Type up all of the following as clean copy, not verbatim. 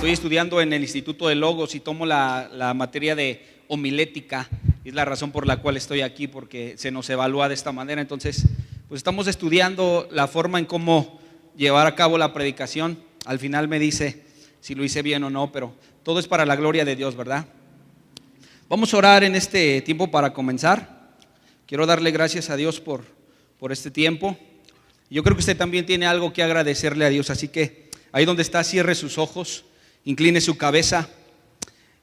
Estoy estudiando en el Instituto de Logos y tomo la materia de homilética. Es la razón por la cual estoy aquí, porque se nos evalúa de esta manera. Entonces, pues estamos estudiando la forma en cómo llevar a cabo la predicación. Al final me dice si lo hice bien o no, pero todo es para la gloria de Dios, ¿verdad? Vamos a orar en este tiempo para comenzar. Quiero darle gracias a Dios por este tiempo. Yo creo que usted también tiene algo que agradecerle a Dios, así que ahí donde está, cierre sus ojos, incline su cabeza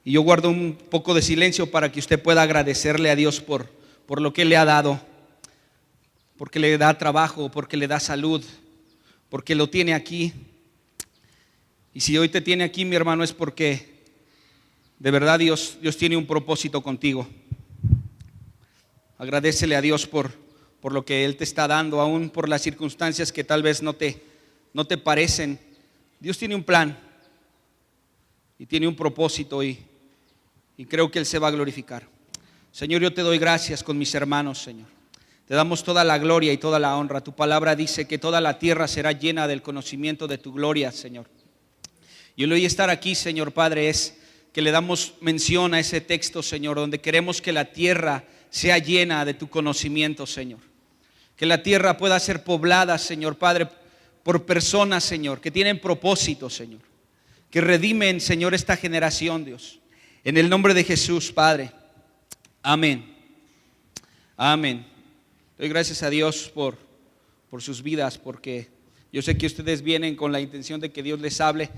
y yo guardo un poco de silencio para que usted pueda agradecerle a Dios por lo que le ha dado, porque le da trabajo, porque le da salud, porque lo tiene aquí. Y si hoy te tiene aquí, mi hermano, es porque de verdad Dios tiene un propósito contigo. Agradécele a Dios por lo que Él te está dando, aún por las circunstancias que tal vez no te parecen. Dios tiene un plan y tiene un propósito y creo que Él se va a glorificar. Señor, yo te doy gracias con mis hermanos, Señor. Te damos toda la gloria y toda la honra. Tu palabra dice que toda la tierra será llena del conocimiento de tu gloria, Señor. Y el hoy estar aquí, Señor Padre, es que le damos mención a ese texto, Señor, donde queremos que la tierra sea llena de tu conocimiento, Señor. Que la tierra pueda ser poblada, Señor Padre, por personas, Señor, que tienen propósito, Señor. Que redimen, Señor, esta generación, Dios. En el nombre de Jesús, Padre. Amén. Amén. Doy gracias a Dios por sus vidas, porque yo sé que ustedes vienen con la intención de que Dios les hable.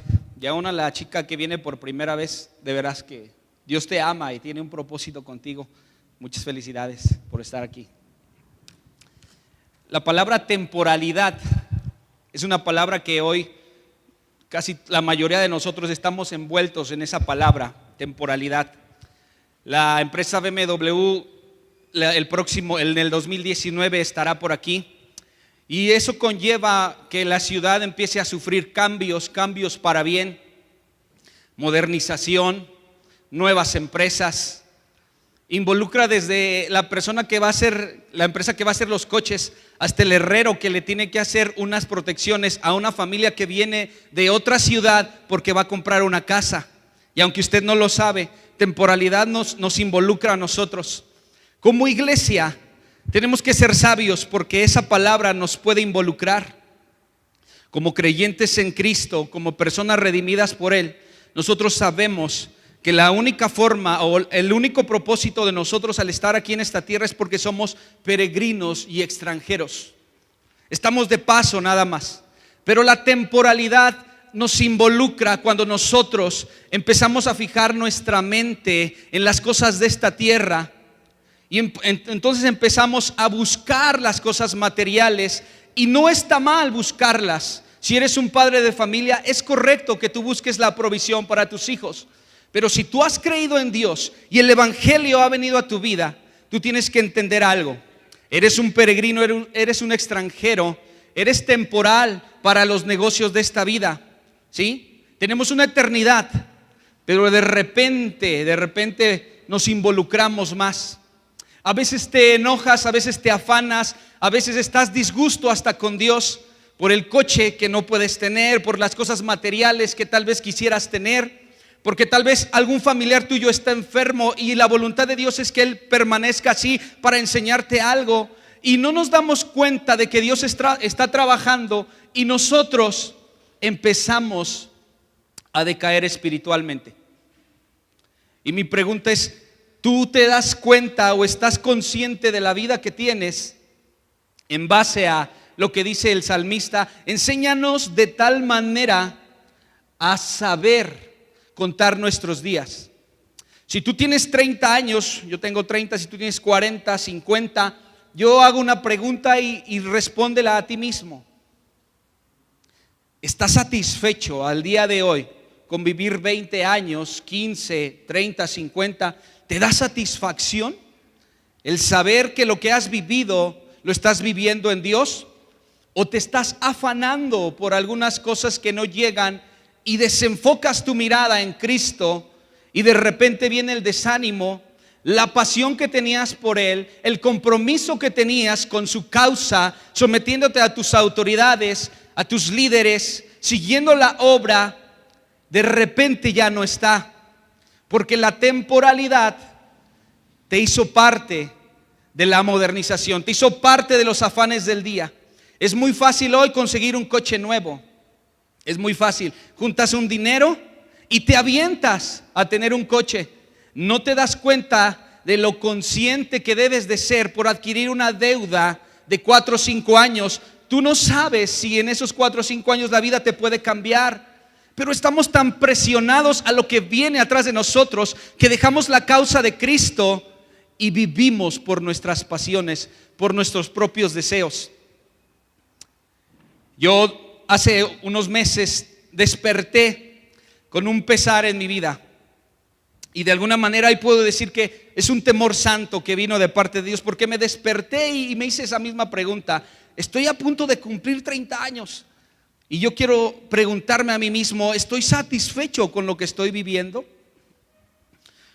Y aún a la chica que viene por primera vez, de veras que Dios te ama y tiene un propósito contigo. Muchas felicidades por estar aquí. La palabra temporalidad es una palabra que hoy casi la mayoría de nosotros estamos envueltos en esa palabra, temporalidad. La empresa BMW en el 2019 estará por aquí. Y eso conlleva que la ciudad empiece a sufrir cambios para bien, modernización, nuevas empresas. Involucra desde la persona que va a hacer, la empresa que va a hacer los coches, hasta el herrero que le tiene que hacer unas protecciones a una familia que viene de otra ciudad porque va a comprar una casa. Y aunque usted no lo sabe, temporalidad nos involucra a nosotros. Como iglesia tenemos que ser sabios porque esa palabra nos puede involucrar. Como creyentes en Cristo, como personas redimidas por Él, nosotros sabemos que la única forma o el único propósito de nosotros al estar aquí en esta tierra es porque somos peregrinos y extranjeros. Estamos de paso nada más. Pero la temporalidad nos involucra cuando nosotros empezamos a fijar nuestra mente en las cosas de esta tierra. Y entonces empezamos a buscar las cosas materiales y no está mal buscarlas. Si eres un padre de familia, es correcto que tú busques la provisión para tus hijos. Pero si tú has creído en Dios y el evangelio ha venido a tu vida, tú tienes que entender algo. Eres un peregrino, eres un extranjero, eres temporal para los negocios de esta vida, ¿sí? Tenemos una eternidad, pero de repente nos involucramos más. A veces te enojas, a veces te afanas, a veces estás disgusto hasta con Dios por el coche que no puedes tener, por las cosas materiales que tal vez quisieras tener, porque tal vez algún familiar tuyo está enfermo y la voluntad de Dios es que Él permanezca así para enseñarte algo. Y no nos damos cuenta de que Dios está trabajando y nosotros empezamos a decaer espiritualmente. Y mi pregunta es, ¿tú te das cuenta o estás consciente de la vida que tienes en base a lo que dice el salmista? Enséñanos de tal manera a saber contar nuestros días. Si tú tienes 30 años, yo tengo 30, si tú tienes 40, 50, yo hago una pregunta y respóndela a ti mismo. ¿Estás satisfecho al día de hoy con vivir 20 años, 15, 30, 50? ¿Te da satisfacción el saber que lo que has vivido lo estás viviendo en Dios? ¿O te estás afanando por algunas cosas que no llegan y desenfocas tu mirada en Cristo y de repente viene el desánimo, la pasión que tenías por Él, el compromiso que tenías con su causa, sometiéndote a tus autoridades, a tus líderes, siguiendo la obra, de repente ya no está, porque la temporalidad te hizo parte de la modernización, te hizo parte de los afanes del día. Es muy fácil hoy conseguir un coche nuevo, es muy fácil, juntas un dinero y te avientas a tener un coche. No te das cuenta de lo consciente que debes de ser por adquirir una deuda de 4 o 5 años. Tú no sabes si en esos 4 o 5 años la vida te puede cambiar, pero estamos tan presionados a lo que viene atrás de nosotros que dejamos la causa de Cristo y vivimos por nuestras pasiones, por nuestros propios deseos. Yo hace unos meses desperté con un pesar en mi vida, y de alguna manera ahí puedo decir que es un temor santo que vino de parte de Dios, porque me desperté y me hice esa misma pregunta. Estoy a punto de cumplir 30 años y yo quiero preguntarme a mí mismo, ¿estoy satisfecho con lo que estoy viviendo?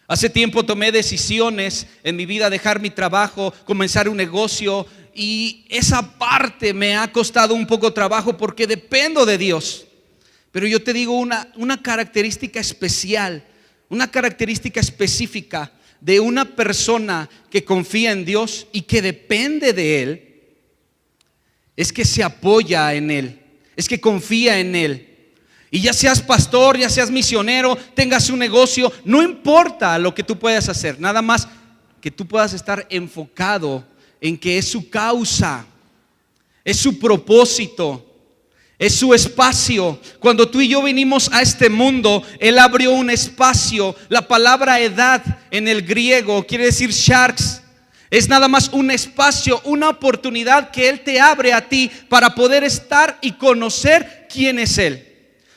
Hace tiempo tomé decisiones en mi vida, dejar mi trabajo, comenzar un negocio, y esa parte me ha costado un poco trabajo porque dependo de Dios. Pero yo te digo una característica especial, una característica específica de una persona que confía en Dios y que depende de Él, es que se apoya en Él, es que confía en Él. Y ya seas pastor, ya seas misionero, tengas un negocio, no importa lo que tú puedas hacer, nada más que tú puedas estar enfocado en que es su causa, es su propósito, es su espacio. Cuando tú y yo vinimos a este mundo, Él abrió un espacio. La palabra edad en el griego quiere decir sharks. Es nada más un espacio, una oportunidad que Él te abre a ti para poder estar y conocer quién es Él.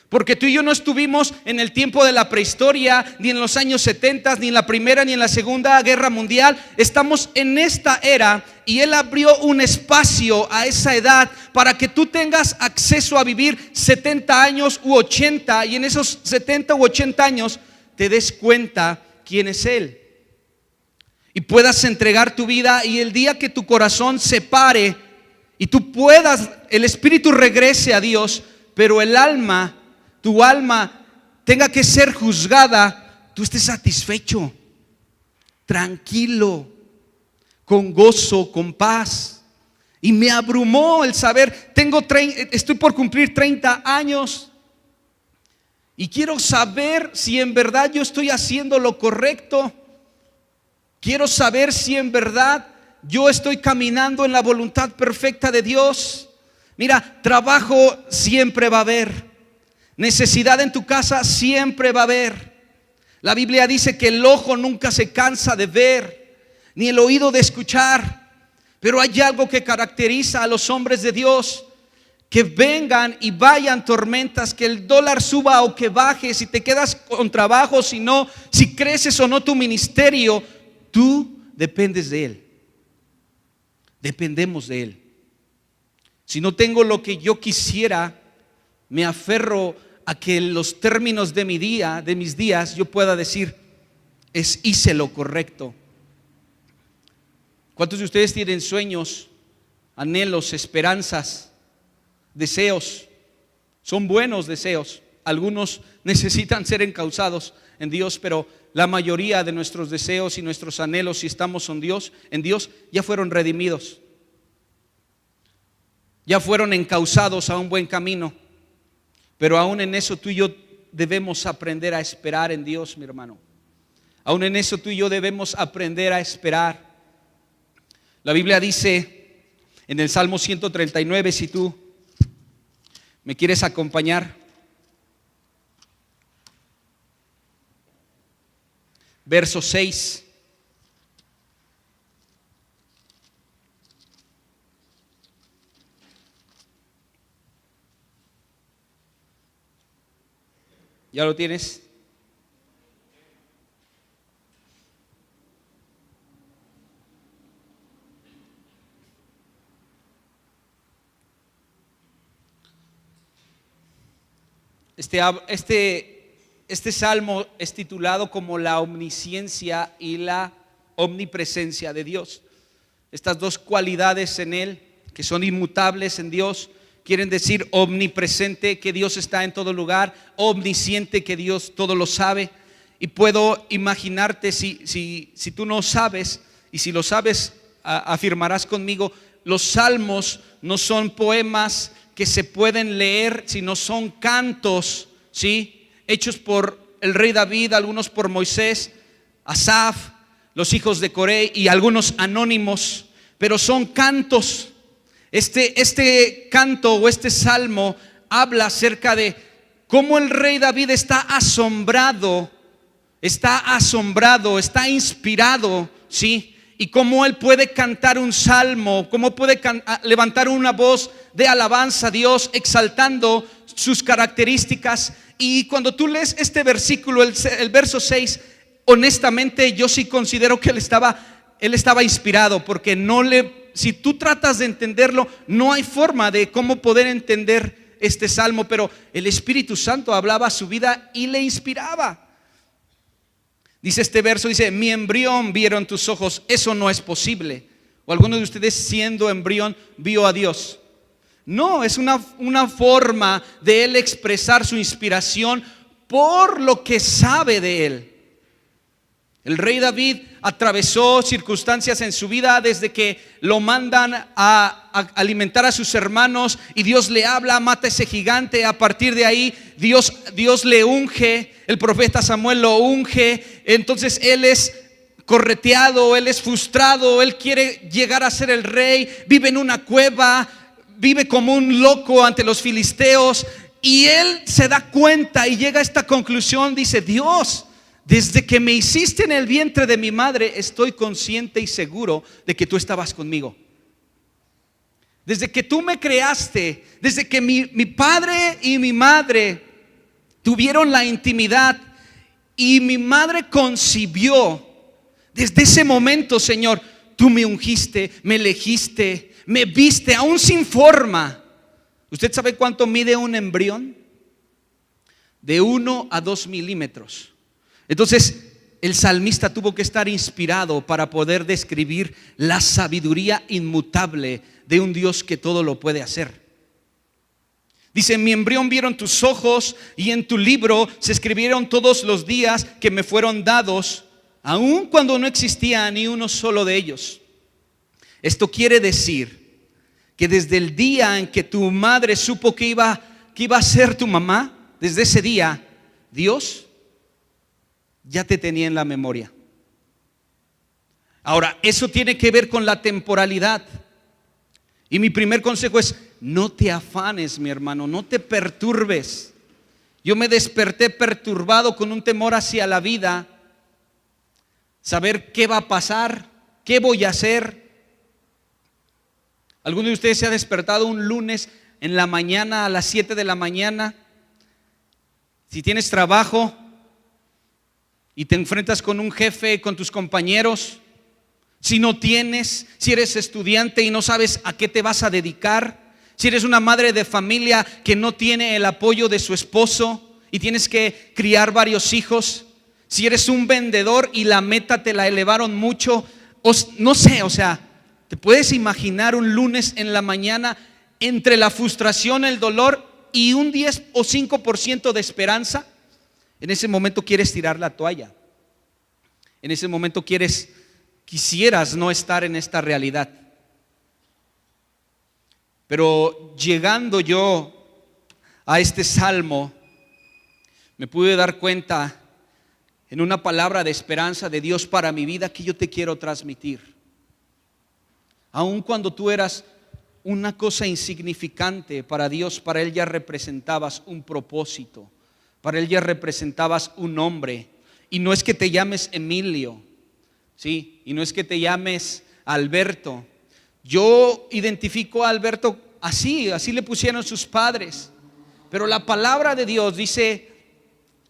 Porque tú y yo no estuvimos en el tiempo de la prehistoria, ni en los años 70, ni en la primera, ni en la segunda guerra mundial. Estamos en esta era y Él abrió un espacio a esa edad para que tú tengas acceso a vivir 70 años u 80, y en esos 70 u 80 años te des cuenta quién es Él y puedas entregar tu vida. Y el día que tu corazón se pare y tú puedas, el espíritu regrese a Dios, pero el alma, tu alma tenga que ser juzgada, tú estés satisfecho, tranquilo, con gozo, con paz. Y me abrumó el saber, estoy por cumplir 30 años y quiero saber si en verdad yo estoy haciendo lo correcto. Quiero saber si en verdad yo estoy caminando en la voluntad perfecta de Dios. Mira, trabajo siempre va a haber. Necesidad en tu casa siempre va a haber. La Biblia dice que el ojo nunca se cansa de ver, ni el oído de escuchar. Pero hay algo que caracteriza a los hombres de Dios: que vengan y vayan tormentas, que el dólar suba o que baje, si te quedas con trabajo, si no, si creces o no tu ministerio, tú dependes de Él. Dependemos de Él. Si no tengo lo que yo quisiera, me aferro a que en los términos de mi día, de mis días, yo pueda decir, hice lo correcto. ¿Cuántos de ustedes tienen sueños, anhelos, esperanzas, deseos? Son buenos deseos. Algunos necesitan ser encauzados en Dios, pero la mayoría de nuestros deseos y nuestros anhelos, si estamos en Dios, ya fueron redimidos, ya fueron encauzados a un buen camino. Pero aún en eso tú y yo debemos aprender a esperar en Dios, mi hermano. Aún en eso tú y yo debemos aprender a esperar. La Biblia dice en el Salmo 139, si tú me quieres acompañar, verso 6. ¿Ya lo tienes? Este salmo es titulado como la omnisciencia y la omnipresencia de Dios. Estas dos cualidades en Él, que son inmutables en Dios, quieren decir omnipresente, que Dios está en todo lugar, omnisciente, que Dios todo lo sabe. Y puedo imaginarte, si tú no sabes, y si lo sabes, afirmarás conmigo, los salmos no son poemas que se pueden leer, sino son cantos, ¿sí? Hechos por el rey David, algunos por Moisés, Asaf, los hijos de Coré y algunos anónimos, pero son cantos. Este canto o este salmo habla acerca de cómo el rey David está asombrado, está inspirado, ¿sí? Y cómo él puede cantar un salmo, cómo puede levantar una voz de alabanza a Dios, exaltando sus características. Y cuando tú lees este versículo, el verso 6, honestamente yo sí considero que él estaba inspirado, porque si tú tratas de entenderlo, no hay forma de cómo poder entender este salmo, pero el Espíritu Santo hablaba a su vida y le inspiraba. Dice este verso, dice, mi embrión vieron tus ojos. Eso no es posible. ¿O alguno de ustedes siendo embrión vio a Dios? No, es una forma de él expresar su inspiración por lo que sabe de él. El rey David atravesó circunstancias en su vida desde que lo mandan a alimentar a sus hermanos y Dios le habla, mata a ese gigante. A partir de ahí Dios le unge, el profeta Samuel lo unge. Entonces él es correteado, él es frustrado, él quiere llegar a ser el rey, vive en una cueva, vive como un loco ante los filisteos. Y él se da cuenta y llega a esta conclusión, dice: Dios, desde que me hiciste en el vientre de mi madre, estoy consciente y seguro de que tú estabas conmigo. Desde que tú me creaste, desde que mi padre y mi madre tuvieron la intimidad y mi madre concibió, desde ese momento, Señor, tú me ungiste, me elegiste, me viste aún sin forma. ¿Usted sabe cuánto mide un embrión? De 1 a 2 milímetros. Entonces el salmista tuvo que estar inspirado para poder describir la sabiduría inmutable de un Dios que todo lo puede hacer. Dice: en mi embrión vieron tus ojos y en tu libro se escribieron todos los días que me fueron dados, aun cuando no existía ni uno solo de ellos. Esto quiere decir que desde el día en que tu madre supo que iba a ser tu mamá, desde ese día Dios ya te tenía en la memoria. Ahora, eso tiene que ver con la temporalidad. Y mi primer consejo es: no te afanes, mi hermano, no te perturbes. Yo me desperté perturbado con un temor hacia la vida, saber qué va a pasar, qué voy a hacer. ¿Alguno de ustedes se ha despertado un lunes en la mañana a las 7 de la mañana? Si tienes trabajo y te enfrentas con un jefe, con tus compañeros, si no tienes, si eres estudiante y no sabes a qué te vas a dedicar, si eres una madre de familia que no tiene el apoyo de su esposo y tienes que criar varios hijos, si eres un vendedor y la meta te la elevaron mucho, no sé, o sea, ¿te puedes imaginar un lunes en la mañana entre la frustración, el dolor y un 10 o 5% de esperanza? En ese momento quieres tirar la toalla. En ese momento quisieras no estar en esta realidad. Pero llegando yo a este salmo, me pude dar cuenta en una palabra de esperanza de Dios para mi vida que yo te quiero transmitir. Aun cuando tú eras una cosa insignificante para Dios, para Él ya representabas un propósito. Para Él ya representabas un nombre. Y no es que te llames Emilio, ¿sí? Y no es que te llames Alberto. Yo identifico a Alberto así le pusieron sus padres. Pero la palabra de Dios dice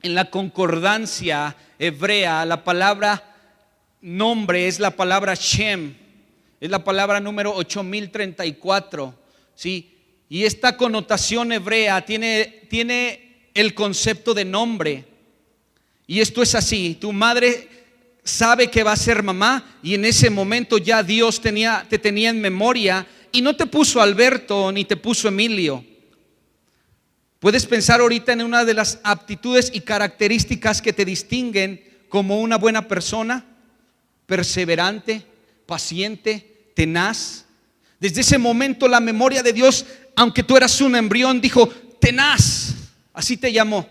en la concordancia hebrea, la palabra nombre es la palabra Shem. Es la palabra número 8034, ¿sí? Y esta connotación hebrea tiene el concepto de nombre. Y esto es así: tu madre sabe que va a ser mamá y en ese momento ya Dios te tenía en memoria Y no te puso Alberto ni te puso Emilio. Puedes pensar ahorita en una de las aptitudes y características que te distinguen como una buena persona: perseverante, paciente, tenaz. Desde ese momento la memoria de Dios, aunque tú eras un embrión, dijo tenaz, así te llamó.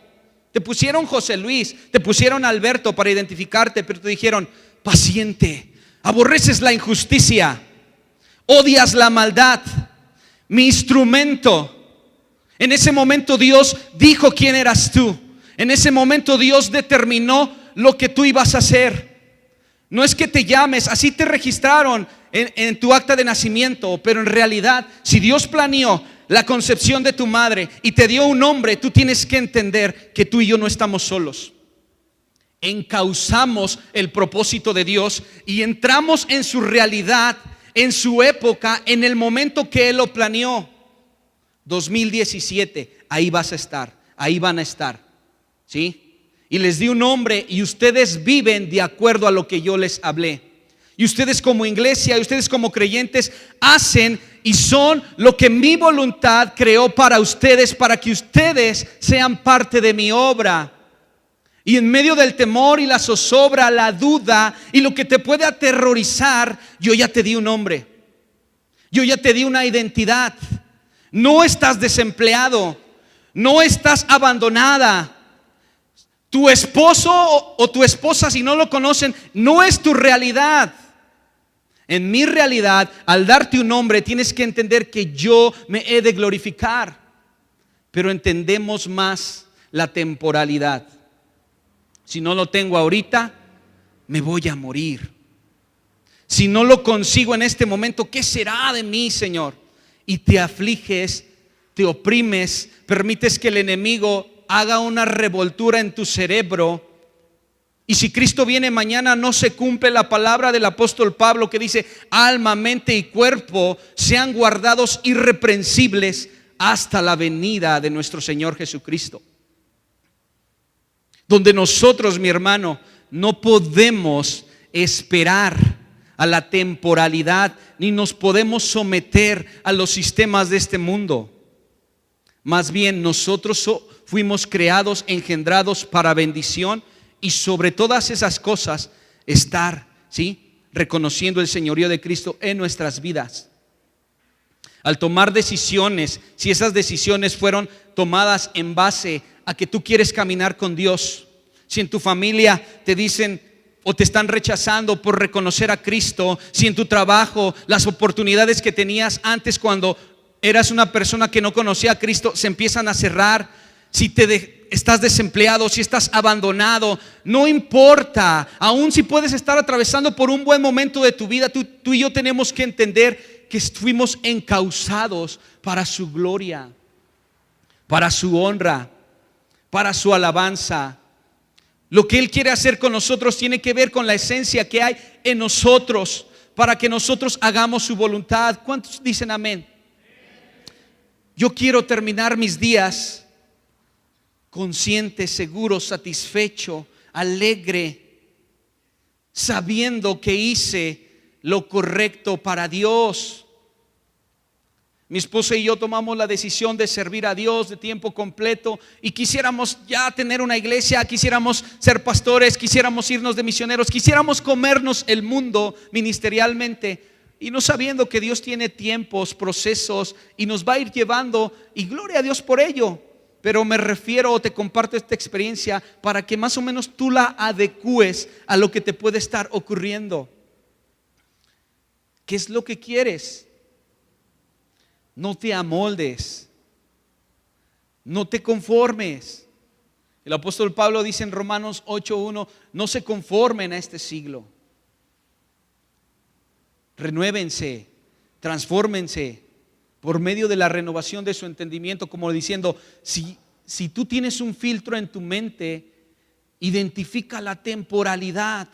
Te pusieron José Luis, te pusieron Alberto para identificarte, pero te dijeron paciente, aborreces la injusticia, odias la maldad, mi instrumento. En ese momento Dios dijo quién eras tú. En ese momento Dios determinó lo que tú ibas a hacer. No es que te llames, así te registraron en tu acta de nacimiento, pero en realidad, si Dios planeó la concepción de tu madre y te dio un nombre, tú tienes que entender que tú y yo no estamos solos. Encauzamos el propósito de Dios y entramos en su realidad, en su época, en el momento que Él lo planeó. 2017, ahí vas a estar, ahí van a estar, ¿sí? Y les di un nombre y ustedes viven de acuerdo a lo que yo les hablé. Y ustedes como iglesia, y ustedes como creyentes hacen y son lo que mi voluntad creó para ustedes, para que ustedes sean parte de mi obra. Y en medio del temor y la zozobra, la duda y lo que te puede aterrorizar, yo ya te di un nombre. Yo ya te di una identidad. No estás desempleado, no estás abandonada. Tu esposo o tu esposa, si no lo conocen, no es tu realidad. En mi realidad, al darte un nombre, tienes que entender que yo me he de glorificar. Pero entendemos más la temporalidad. Si no lo tengo ahorita, me voy a morir. Si no lo consigo en este momento, ¿qué será de mí, Señor? Y te afliges, te oprimes, permites que el enemigo haga una revoltura en tu cerebro. Y si Cristo viene mañana, no se cumple la palabra del apóstol Pablo que dice: alma, mente y cuerpo sean guardados irreprensibles hasta la venida de nuestro Señor Jesucristo. Donde nosotros, mi hermano, no podemos esperar a la temporalidad, ni nos podemos someter a los sistemas de este mundo. Más bien, nosotros fuimos creados, engendrados para bendición, y sobre todas esas cosas estar, ¿sí?, reconociendo el señorío de Cristo en nuestras vidas. Al tomar decisiones, si esas decisiones fueron tomadas en base a que tú quieres caminar con Dios, si en tu familia te dicen o te están rechazando por reconocer a Cristo, si en tu trabajo las oportunidades que tenías antes cuando eras una persona que no conocía a Cristo se empiezan a cerrar, si estás desempleado, si estás abandonado, no importa, aún si puedes estar atravesando por un buen momento de tu vida, tú y yo tenemos que entender que fuimos encausados para su gloria, para su honra, para su alabanza. Lo que Él quiere hacer con nosotros tiene que ver con la esencia que hay en nosotros, para que nosotros hagamos su voluntad. ¿Cuántos dicen amén? Yo quiero terminar mis días consciente, seguro, satisfecho, alegre, sabiendo que hice lo correcto para Dios. Mi esposa y yo tomamos la decisión de servir a Dios de tiempo completo y quisiéramos ya tener una iglesia, quisiéramos ser pastores, quisiéramos irnos de misioneros, quisiéramos comernos el mundo ministerialmente, y no sabiendo que Dios tiene tiempos, procesos y nos va a ir llevando, y gloria a Dios por ello. Pero me refiero, o te comparto esta experiencia para que más o menos tú la adecúes a lo que te puede estar ocurriendo. ¿Qué es lo que quieres? No te amoldes, no te conformes. El apóstol Pablo dice en Romanos 8:1: no se conformen a este siglo. Renuévense, transfórmense por medio de la renovación de su entendimiento, como diciendo, si tú tienes un filtro en tu mente, identifica la temporalidad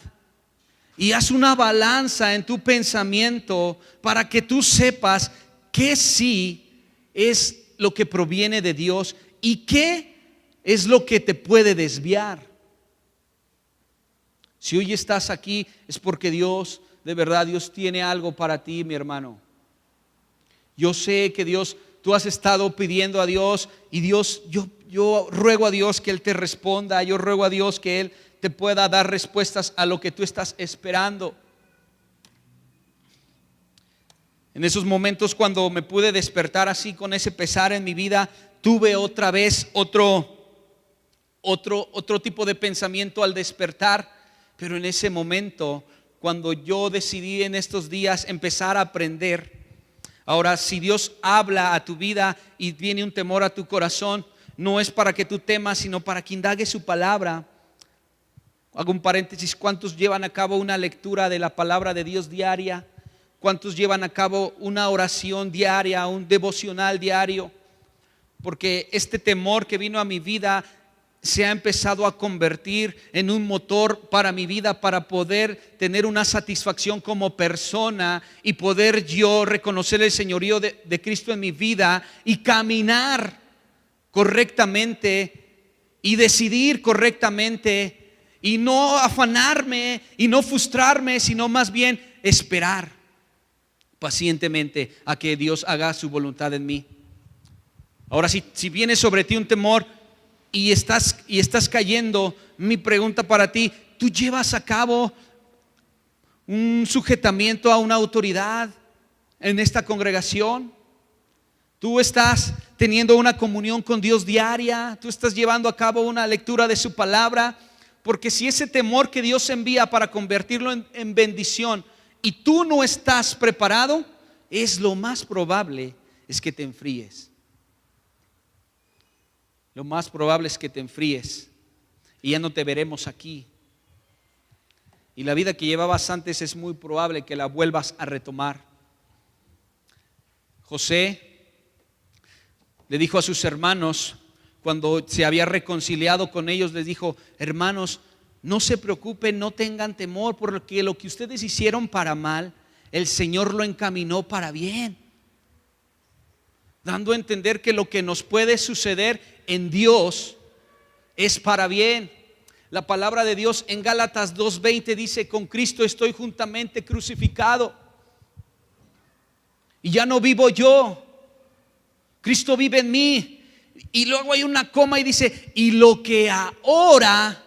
y haz una balanza en tu pensamiento para que tú sepas qué sí es lo que proviene de Dios y qué es lo que te puede desviar. Si hoy estás aquí es porque Dios, de verdad, Dios tiene algo para ti, mi hermano. Yo sé que Dios, tú has estado pidiendo a Dios y Dios, yo ruego a Dios que Él te responda. Yo ruego a Dios que Él te pueda dar respuestas a lo que tú estás esperando. En esos momentos cuando me pude despertar así con ese pesar en mi vida, tuve otra vez otro tipo de pensamiento al despertar. Pero en ese momento, cuando yo decidí en estos días empezar a aprender, ahora si Dios habla a tu vida y viene un temor a tu corazón, no es para que tú temas, sino para que indagues su palabra. Hago un paréntesis: ¿cuántos llevan a cabo una lectura de la palabra de Dios diaria? ¿Cuántos llevan a cabo una oración diaria, un devocional diario? Porque este temor que vino a mi vida se ha empezado a convertir en un motor para mi vida, para poder tener una satisfacción como persona y poder yo reconocer el señorío de Cristo en mi vida y caminar correctamente y decidir correctamente y no afanarme y no frustrarme, sino más bien esperar pacientemente a que Dios haga su voluntad en mí. Ahora, si viene sobre ti un temor y estás cayendo, mi pregunta para ti: ¿tú llevas a cabo un sujetamiento a una autoridad en esta congregación? ¿Tú estás teniendo una comunión con Dios diaria? ¿Tú estás llevando a cabo una lectura de su palabra? Porque si ese temor que Dios envía para convertirlo en bendición y tú no estás preparado, es lo más probable es que te enfríes. Lo más probable es que te enfríes y ya no te veremos aquí. Y la vida que llevabas antes es muy probable que la vuelvas a retomar. José le dijo a sus hermanos, cuando se había reconciliado con ellos, les dijo: hermanos, no se preocupen, no tengan temor, porque lo que ustedes hicieron para mal, el Señor lo encaminó para bien. Dando a entender que lo que nos puede suceder en Dios es para bien. La palabra de Dios en Gálatas 2:20 dice: con Cristo estoy juntamente crucificado y ya no vivo yo, Cristo vive en mí. Y luego hay una coma y dice: y lo que ahora,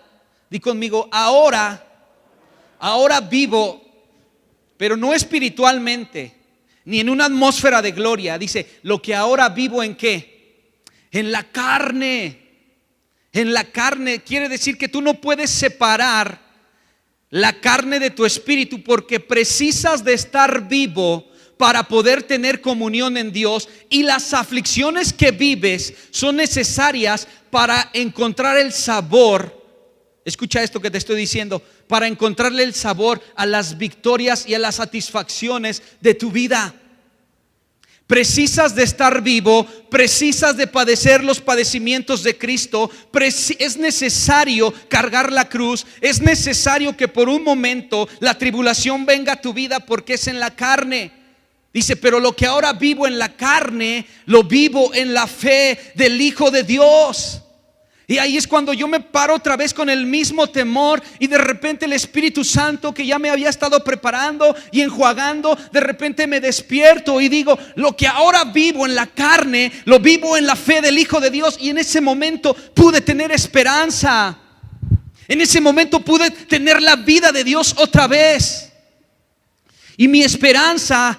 di conmigo, ahora vivo, pero no espiritualmente, ni en una atmósfera de gloria. Dice: lo que ahora vivo, ¿en qué? En la carne. En la carne quiere decir que tú no puedes separar la carne de tu espíritu, porque precisas de estar vivo para poder tener comunión en Dios, y las aflicciones que vives son necesarias para encontrar el sabor. Escucha esto que te estoy diciendo: para encontrarle el sabor a las victorias y a las satisfacciones de tu vida. Precisas de estar vivo, precisas de padecer los padecimientos de Cristo. Es necesario cargar la cruz. Es necesario que por un momento la tribulación venga a tu vida, porque es en la carne. Dice: pero lo que ahora vivo en la carne, lo vivo en la fe del Hijo de Dios. Y ahí es cuando yo me paro otra vez con el mismo temor, y de repente el Espíritu Santo, que ya me había estado preparando y enjuagando, de repente me despierto y digo: lo que ahora vivo en la carne, lo vivo en la fe del Hijo de Dios. Y en ese momento pude tener esperanza. En ese momento pude tener la vida de Dios otra vez. Y mi esperanza,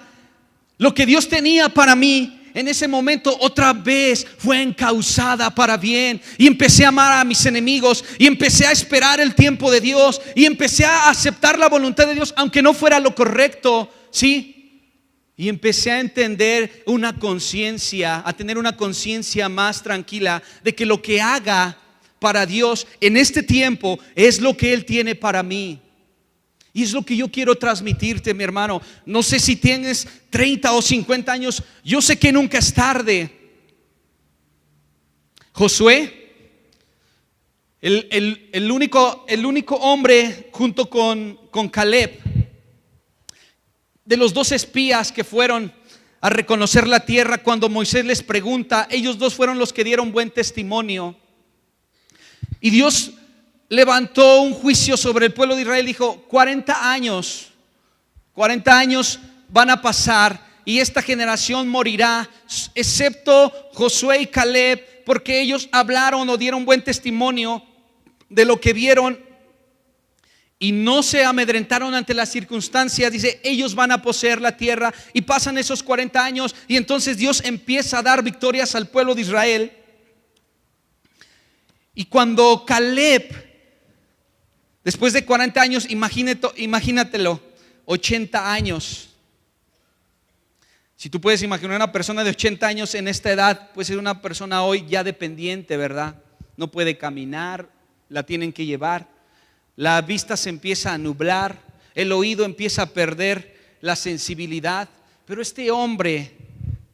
lo que Dios tenía para mí, en ese momento otra vez fue encauzada para bien. Y empecé a amar a mis enemigos, y empecé a esperar el tiempo de Dios, y empecé a aceptar la voluntad de Dios, aunque no fuera lo correcto, ¿sí? Y empecé a entender una conciencia, a tener una conciencia más tranquila de que lo que haga para Dios en este tiempo es lo que Él tiene para mí. Y es lo que yo quiero transmitirte, mi hermano. No sé si tienes 30 o 50 años. Yo sé que nunca es tarde. Josué, el único hombre junto con Caleb, de los dos espías que fueron a reconocer la tierra, cuando Moisés les pregunta, ellos dos fueron los que dieron buen testimonio. Y Dios levantó un juicio sobre el pueblo de Israel. Dijo: 40 años van a pasar, y esta generación morirá, excepto Josué y Caleb, porque ellos hablaron o dieron buen testimonio de lo que vieron y no se amedrentaron ante las circunstancias. Dice, ellos van a poseer la tierra. Y pasan esos 40 años y entonces Dios empieza a dar victorias al pueblo de Israel. Y cuando Caleb, después de 40 años, imagínatelo, 80 años. Si tú puedes imaginar una persona de 80 años en esta edad, puede ser una persona hoy ya dependiente, ¿verdad? No puede caminar, la tienen que llevar. La vista se empieza a nublar, el oído empieza a perder la sensibilidad. Pero este hombre,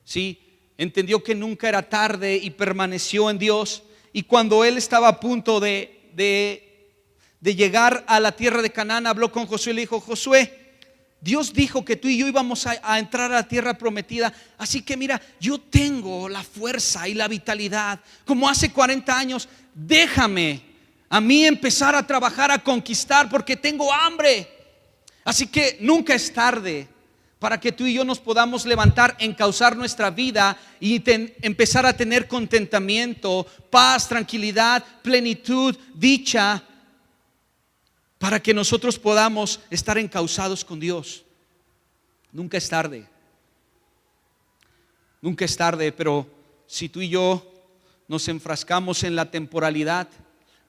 ¿sí?, entendió que nunca era tarde y permaneció en Dios. Y cuando él estaba a punto de llegar a la tierra de Canaán, habló con Josué y le dijo: Josué, Dios dijo que tú y yo íbamos a entrar a la tierra prometida. Así que mira, yo tengo la fuerza y la vitalidad como hace 40 años. Déjame a mí empezar a trabajar, a conquistar, porque tengo hambre. Así que nunca es tarde para que tú y yo nos podamos levantar, encauzar nuestra vida y empezar a tener contentamiento, paz, tranquilidad, plenitud, dicha, para que nosotros podamos estar encauzados con Dios. Nunca es tarde. Nunca es tarde, pero si tú y yo nos enfrascamos en la temporalidad,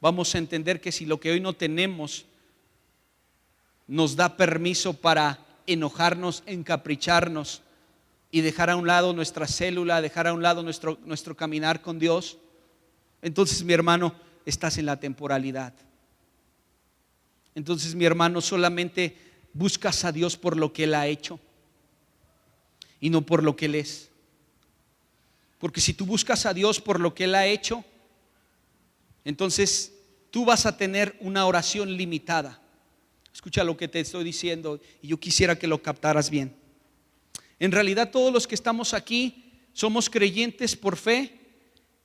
vamos a entender que si lo que hoy no tenemos nos da permiso para enojarnos, encapricharnos y dejar a un lado nuestra célula, dejar a un lado nuestro caminar con Dios, entonces, mi hermano, estás en la temporalidad. Entonces, mi hermano, solamente buscas a Dios por lo que Él ha hecho y no por lo que Él es. Porque si tú buscas a Dios por lo que Él ha hecho, entonces tú vas a tener una oración limitada. Escucha lo que te estoy diciendo y yo quisiera que lo captaras bien. En realidad, todos los que estamos aquí somos creyentes por fe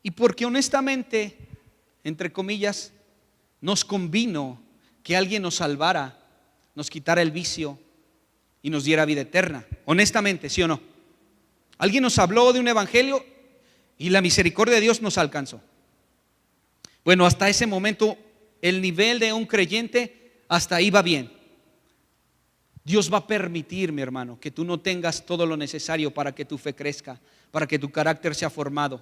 y porque honestamente, entre comillas, nos convino que alguien nos salvara, nos quitara el vicio y nos diera vida eterna. Honestamente, ¿sí o no? Alguien nos habló de un evangelio y la misericordia de Dios nos alcanzó. Bueno, hasta ese momento el nivel de un creyente hasta ahí va bien. Dios va a permitir, mi hermano, que tú no tengas todo lo necesario para que tu fe crezca, para que tu carácter sea formado,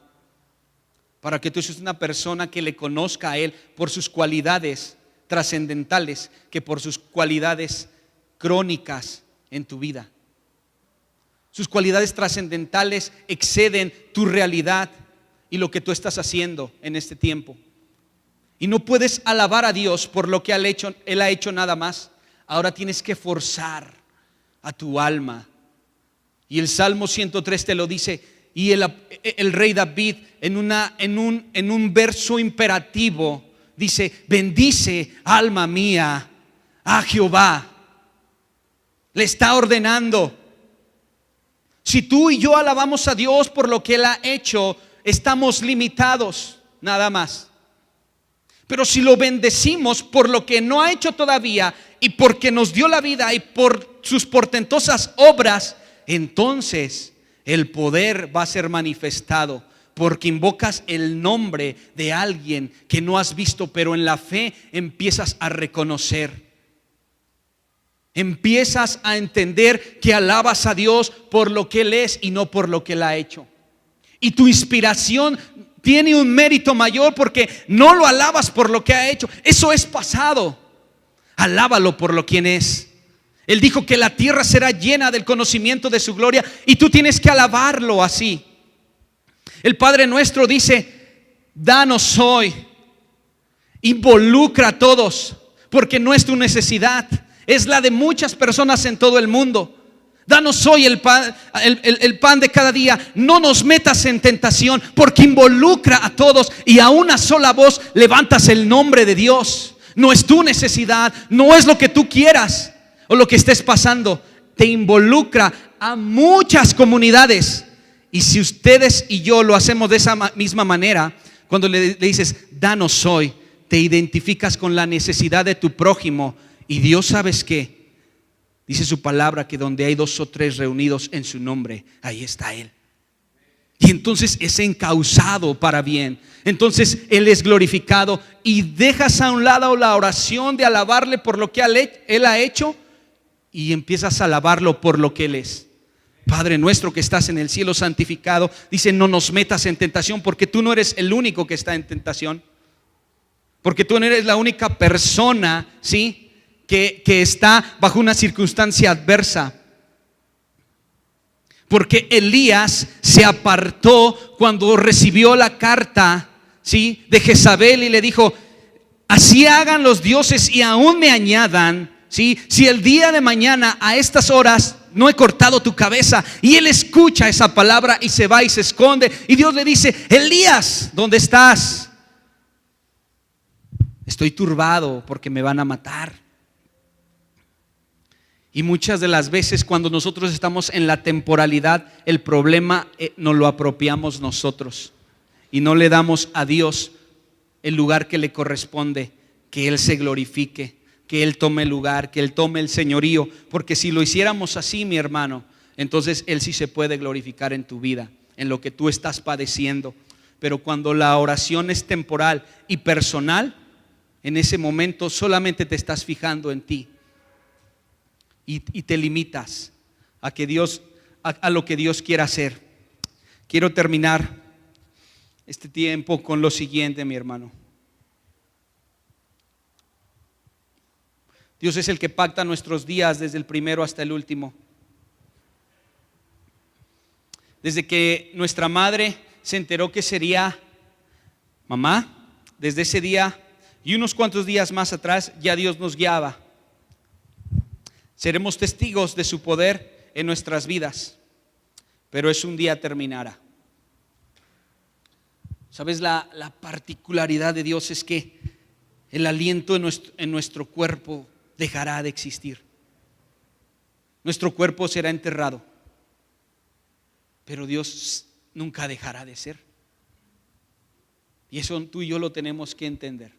para que tú seas una persona que le conozca a Él por sus cualidades trascendentales que por sus cualidades crónicas en tu vida. Sus cualidades trascendentales exceden tu realidad y lo que tú estás haciendo en este tiempo. Y no puedes alabar a Dios por lo que Él ha hecho nada más. Ahora tienes que forzar a tu alma. Y el Salmo 103 te lo dice. Y el rey David en un verso imperativo dice: bendice, alma mía, a Jehová. Le está ordenando. Si tú y yo alabamos a Dios por lo que Él ha hecho, estamos limitados, nada más. Pero si lo bendecimos por lo que no ha hecho todavía y porque nos dio la vida y por sus portentosas obras, entonces el poder va a ser manifestado, porque invocas el nombre de alguien que no has visto, pero en la fe empiezas a reconocer. Empiezas a entender que alabas a Dios por lo que Él es y no por lo que Él ha hecho. Y tu inspiración tiene un mérito mayor porque no lo alabas por lo que ha hecho. Eso es pasado. Alábalo por lo quien es. Él dijo que la tierra será llena del conocimiento de su gloria y tú tienes que alabarlo así. El Padre nuestro dice: danos hoy. Involucra a todos, porque no es tu necesidad, es la de muchas personas en todo el mundo. Danos hoy el pan de cada día. No nos metas en tentación, porque involucra a todos y a una sola voz levantas el nombre de Dios. No es tu necesidad, no es lo que tú quieras o lo que estés pasando. Te involucra a muchas comunidades. Y si ustedes y yo lo hacemos de esa misma manera, cuando le dices danos hoy, te identificas con la necesidad de tu prójimo. Y Dios, ¿sabes qué? Dice su palabra que donde hay 2 o 3 reunidos en su nombre, ahí está Él. Y entonces es encauzado para bien. Entonces Él es glorificado y dejas a un lado la oración de alabarle por lo que Él ha hecho y empiezas a alabarlo por lo que Él es. Padre nuestro que estás en el cielo, santificado. Dice, no nos metas en tentación, porque tú no eres el único que está en tentación. Porque tú no eres la única persona, ¿sí?, que está bajo una circunstancia adversa. Porque Elías se apartó cuando recibió la carta, ¿sí?, de Jezabel y le dijo: así hagan los dioses y aún me añadan, ¿sí?, si el día de mañana a estas horas no he cortado tu cabeza. Y él escucha esa palabra y se va y se esconde. Y Dios le dice: Elías, ¿dónde estás? Estoy turbado porque me van a matar. Y muchas de las veces cuando nosotros estamos en la temporalidad, el problema nos lo apropiamos nosotros y no le damos a Dios el lugar que le corresponde, que Él se glorifique, que Él tome el lugar, que Él tome el señorío. Porque si lo hiciéramos así, mi hermano, entonces Él sí se puede glorificar en tu vida, en lo que tú estás padeciendo. Pero cuando la oración es temporal y personal, en ese momento solamente te estás fijando en ti. Y te limitas a que Dios, a lo que Dios quiera hacer. Quiero terminar este tiempo con lo siguiente, mi hermano. Dios es el que pacta nuestros días desde el primero hasta el último. Desde que nuestra madre se enteró que sería mamá, desde ese día y unos cuantos días más atrás, ya Dios nos guiaba. Seremos testigos de su poder en nuestras vidas, pero es un día terminará. ¿Sabes? La particularidad de Dios es que el aliento en nuestro cuerpo dejará de existir. Nuestro cuerpo será enterrado, pero Dios nunca dejará de ser. Y eso tú y yo lo tenemos que entender.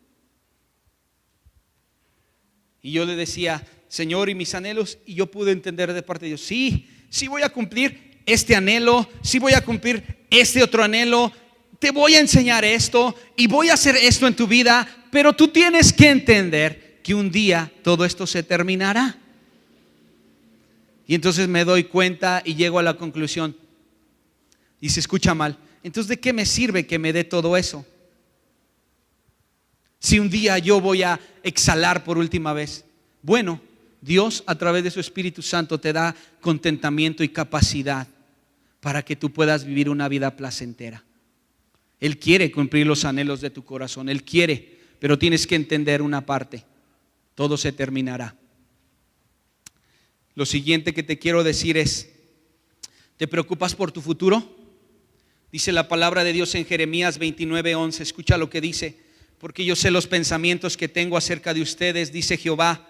Y yo le decía: Señor, ¿y mis anhelos? Y yo pude entender de parte de Dios: sí voy a cumplir este anhelo, sí voy a cumplir este otro anhelo, te voy a enseñar esto y voy a hacer esto en tu vida, pero tú tienes que entender que un día todo esto se terminará. Y entonces me doy cuenta y llego a la conclusión, y se escucha mal, entonces ¿de qué me sirve que me dé todo eso? Si un día yo voy a exhalar por última vez. Bueno, Dios a través de su Espíritu Santo te da contentamiento y capacidad para que tú puedas vivir una vida placentera. Él quiere cumplir los anhelos de tu corazón, Él quiere, pero tienes que entender una parte: todo se terminará. Lo siguiente que te quiero decir es: ¿te preocupas por tu futuro? Dice la palabra de Dios en Jeremías 29:11. Escucha lo que dice: porque yo sé los pensamientos que tengo acerca de ustedes, dice Jehová,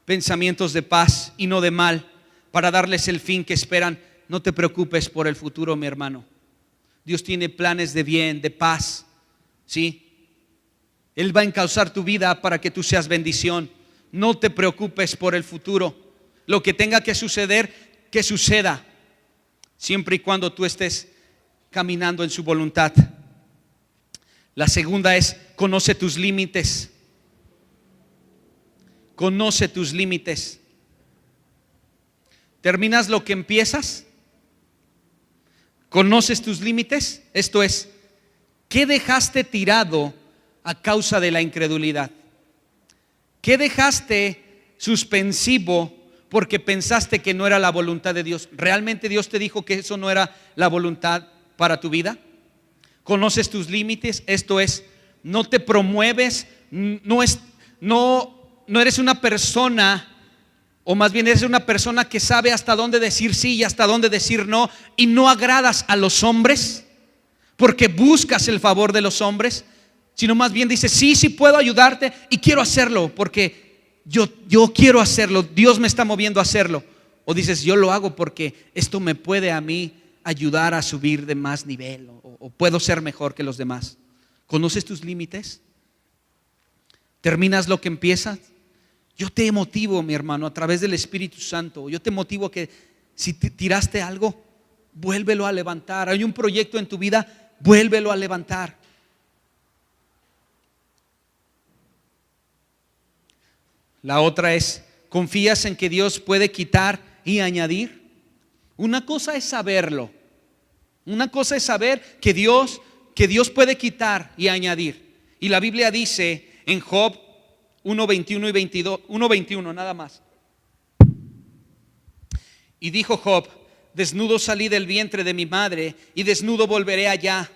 pensamientos de paz y no de mal, para darles el fin que esperan. No te preocupes por el futuro, mi hermano. Dios tiene planes de bien, de paz, ¿sí? Él va a encauzar tu vida para que tú seas bendición. No te preocupes por el futuro. Lo que tenga que suceder, que suceda, siempre y cuando tú estés caminando en su voluntad. La segunda es: conoce tus límites. Conoce tus límites. ¿Terminas lo que empiezas? ¿Conoces tus límites? Esto es, ¿qué dejaste tirado a causa de la incredulidad? ¿Qué dejaste suspensivo porque pensaste que no era la voluntad de Dios? ¿Realmente Dios te dijo que eso no era la voluntad para tu vida? ¿Conoces tus límites? Esto es, no te promueves, no eres una persona, o más bien eres una persona que sabe hasta dónde decir sí y hasta dónde decir no, y no agradas a los hombres porque buscas el favor de los hombres, sino más bien dices: sí puedo ayudarte y quiero hacerlo porque yo quiero hacerlo, Dios me está moviendo a hacerlo. O dices: yo lo hago porque esto me puede a mí ayudar a subir de más nivel, o puedo ser mejor que los demás. ¿Conoces tus límites? ¿Terminas lo que empiezas? Yo te motivo, mi hermano, a través del Espíritu Santo. Yo te motivo a que si tiraste algo, vuélvelo a levantar. Hay un proyecto en tu vida, vuélvelo a levantar. La otra es, ¿confías en que Dios puede quitar y añadir? Una cosa es saberlo. Una cosa es saber que Dios puede quitar y añadir. Y la Biblia dice en Job 1:21 y 22, 1:21 nada más. Y dijo Job: desnudo salí del vientre de mi madre y desnudo volveré allá.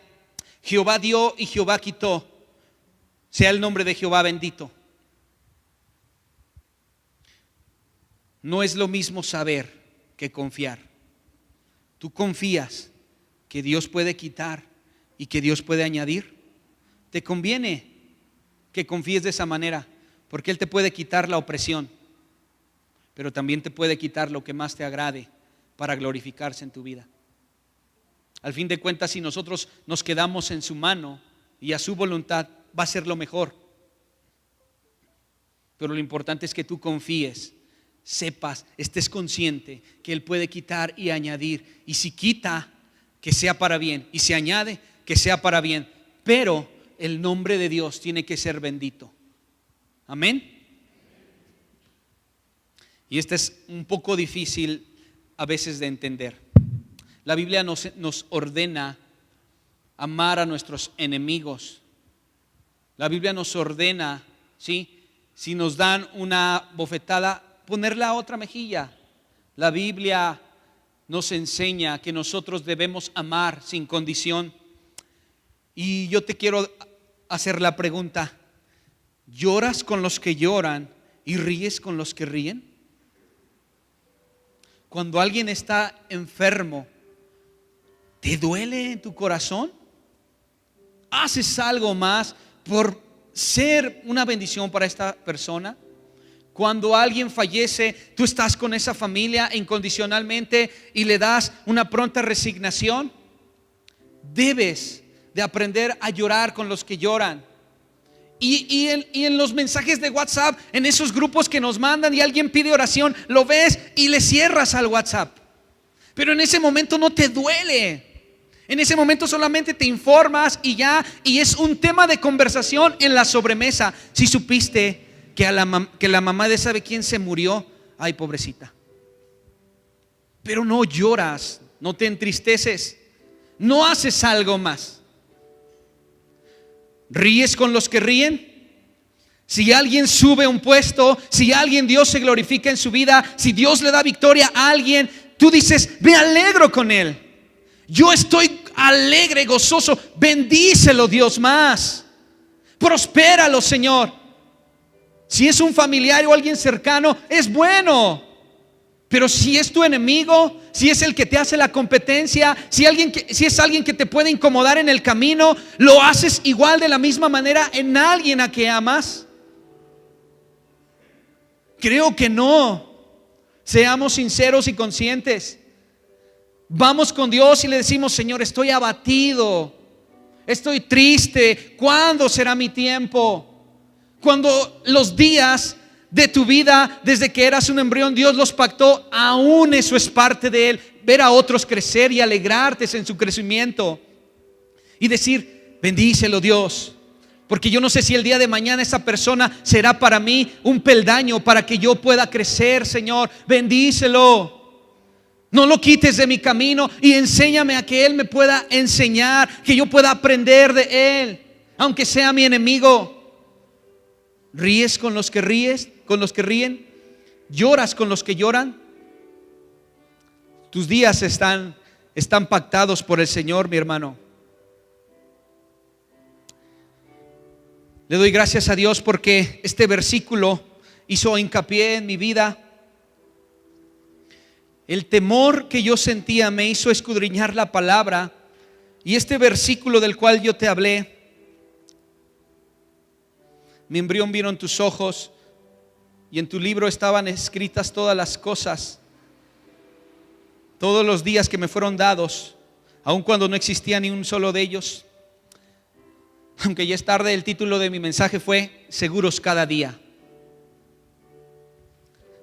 Jehová dio y Jehová quitó. Sea el nombre de Jehová bendito. No es lo mismo saber que confiar. ¿Tú confías que Dios puede quitar y que Dios puede añadir? Te conviene que confíes de esa manera, porque Él te puede quitar la opresión, pero también te puede quitar lo que más te agrade para glorificarse en tu vida. Al fin de cuentas, si nosotros nos quedamos en su mano y a su voluntad, va a ser lo mejor. Pero lo importante es que tú confíes, sepas, estés consciente que Él puede quitar y añadir. Y si quita, que sea para bien, y si añade, que sea para bien. Pero el nombre de Dios tiene que ser bendito. Amén. Y este es un poco difícil a veces de entender. La Biblia nos ordena amar a nuestros enemigos. La Biblia nos ordena, ¿sí? Si nos dan una bofetada, ponerle a otra mejilla. La Biblia nos enseña que nosotros debemos amar sin condición. Y yo te quiero hacer la pregunta: ¿lloras con los que lloran y ríes con los que ríen? Cuando alguien está enfermo, ¿te duele en tu corazón? ¿Haces algo más por ser una bendición para esta persona? Cuando alguien fallece, tú estás con esa familia incondicionalmente y le das una pronta resignación. Debes de aprender a llorar con los que lloran. Y en los mensajes de WhatsApp, en esos grupos que nos mandan y alguien pide oración, lo ves y le cierras al WhatsApp. Pero en ese momento no te duele. En ese momento solamente te informas y ya. Y es un tema de conversación en la sobremesa. Si supiste que la mamá de sabe quién se murió, ay, pobrecita. Pero no lloras, no te entristeces, no haces algo más. ¿Ríes con los que ríen? Si alguien sube un puesto, si alguien Dios se glorifica en su vida, si Dios le da victoria a alguien, tú dices: me alegro con él. Yo estoy alegre, gozoso. Bendícelo, Dios, más. Prospéralo, Señor. Si es un familiar o alguien cercano, es bueno. Pero si es tu enemigo, si es el que te hace la competencia, si es alguien que te puede incomodar en el camino, ¿lo haces igual de la misma manera en alguien a que amas? Creo que no. Seamos sinceros y conscientes. Vamos con Dios y le decimos: Señor, estoy abatido, estoy triste. ¿Cuándo será mi tiempo? Cuando los días de tu vida, desde que eras un embrión, Dios los pactó, aún eso es parte de Él. Ver a otros crecer y alegrarte en su crecimiento y decir: bendícelo, Dios, porque yo no sé si el día de mañana esa persona será para mí un peldaño para que yo pueda crecer. Señor, bendícelo. No lo quites de mi camino y enséñame a que Él me pueda enseñar, que yo pueda aprender de Él, aunque sea mi enemigo. ¿Ríes con los que ríen? ¿Lloras con los que lloran? Tus días están pactados por el Señor, mi hermano. Le doy gracias a Dios porque este versículo hizo hincapié en mi vida. El temor que yo sentía me hizo escudriñar la palabra, y este versículo del cual yo te hablé: mi embrión vieron tus ojos, y en tu libro estaban escritas todas las cosas, todos los días que me fueron dados, aun cuando no existía ni un solo de ellos. Aunque ya es tarde, el título de mi mensaje fue: seguros cada día.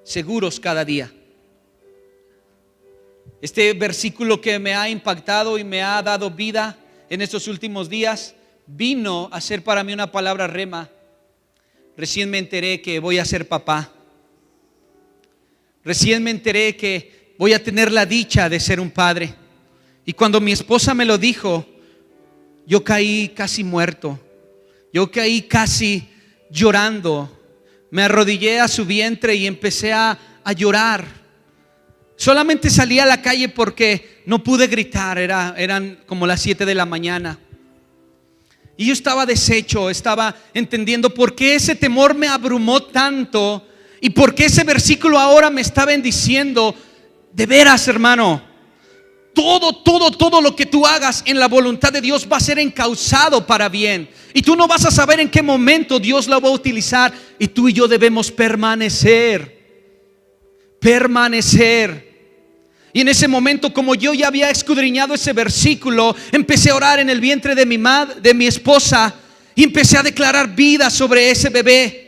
seguros cada día. Este versículo que me ha impactado y me ha dado vida en estos últimos días vino a ser para mí una palabra rema. Recién me enteré que voy a ser papá. Recién me enteré que voy a tener la dicha de ser un padre. Y cuando mi esposa me lo dijo, yo caí casi muerto. Yo caí casi llorando. Me arrodillé a su vientre y empecé a llorar. Solamente salí a la calle porque no pude gritar. Eran como las 7 de la mañana. Y yo estaba deshecho, estaba entendiendo por qué ese temor me abrumó tanto y por qué ese versículo ahora me está bendiciendo. De veras, hermano, todo lo que tú hagas en la voluntad de Dios va a ser encauzado para bien. Y tú no vas a saber en qué momento Dios lo va a utilizar. Y tú y yo debemos permanecer. Y en ese momento, como yo ya había escudriñado ese versículo, empecé a orar en el vientre de mi esposa y empecé a declarar vida sobre ese bebé.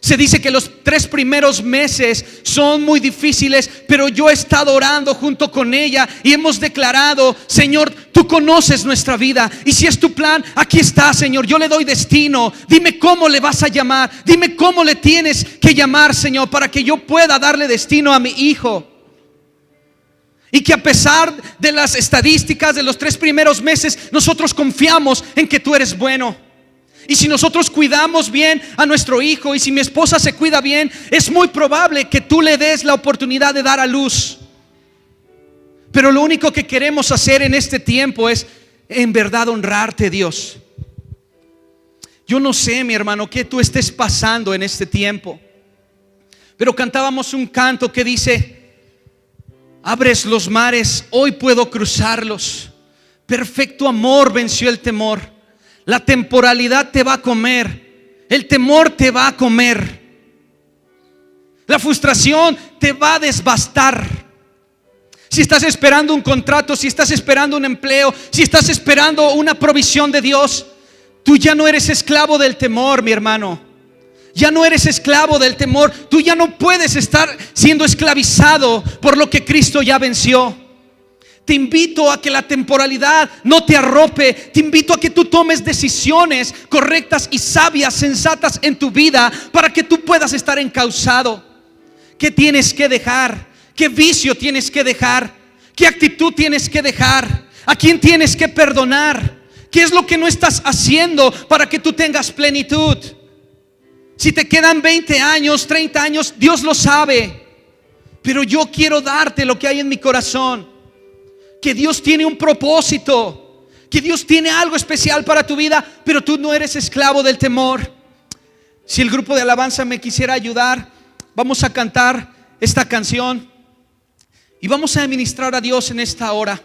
Se dice que los 3 primeros meses son muy difíciles, pero yo he estado orando junto con ella y hemos declarado: Señor, tú conoces nuestra vida, y si es tu plan, aquí está, Señor. Yo le doy destino. Dime cómo le vas a llamar, dime cómo le tienes que llamar, Señor, para que yo pueda darle destino a mi hijo. Y que a pesar de las estadísticas de los 3 primeros meses, nosotros confiamos en que tú eres bueno. Y si nosotros cuidamos bien a nuestro hijo, y si mi esposa se cuida bien, es muy probable que tú le des la oportunidad de dar a luz. Pero lo único que queremos hacer en este tiempo es en verdad honrarte, Dios. Yo no sé, mi hermano, qué tú estés pasando en este tiempo, pero cantábamos un canto que dice: abres los mares, hoy puedo cruzarlos. Perfecto amor venció el temor. La temporalidad te va a comer. El temor te va a comer. La frustración te va a desbastar. Si estás esperando un contrato, si estás esperando un empleo, si estás esperando una provisión de Dios, tú ya no eres esclavo del temor, mi hermano. Ya no eres esclavo del temor. Tú ya no puedes estar siendo esclavizado por lo que Cristo ya venció. Te invito a que la temporalidad no te arrope. Te invito a que tú tomes decisiones correctas y sabias, sensatas en tu vida, para que tú puedas estar encauzado. ¿Qué tienes que dejar? ¿Qué vicio tienes que dejar? ¿Qué actitud tienes que dejar? ¿A quién tienes que perdonar? ¿Qué es lo que no estás haciendo para que tú tengas plenitud? Si te quedan 20 años, 30 años, Dios lo sabe. Pero yo quiero darte lo que hay en mi corazón. Que Dios tiene un propósito, que Dios tiene algo especial para tu vida, pero tú no eres esclavo del temor. Si el grupo de alabanza me quisiera ayudar, vamos a cantar esta canción y vamos a ministrar a Dios en esta hora.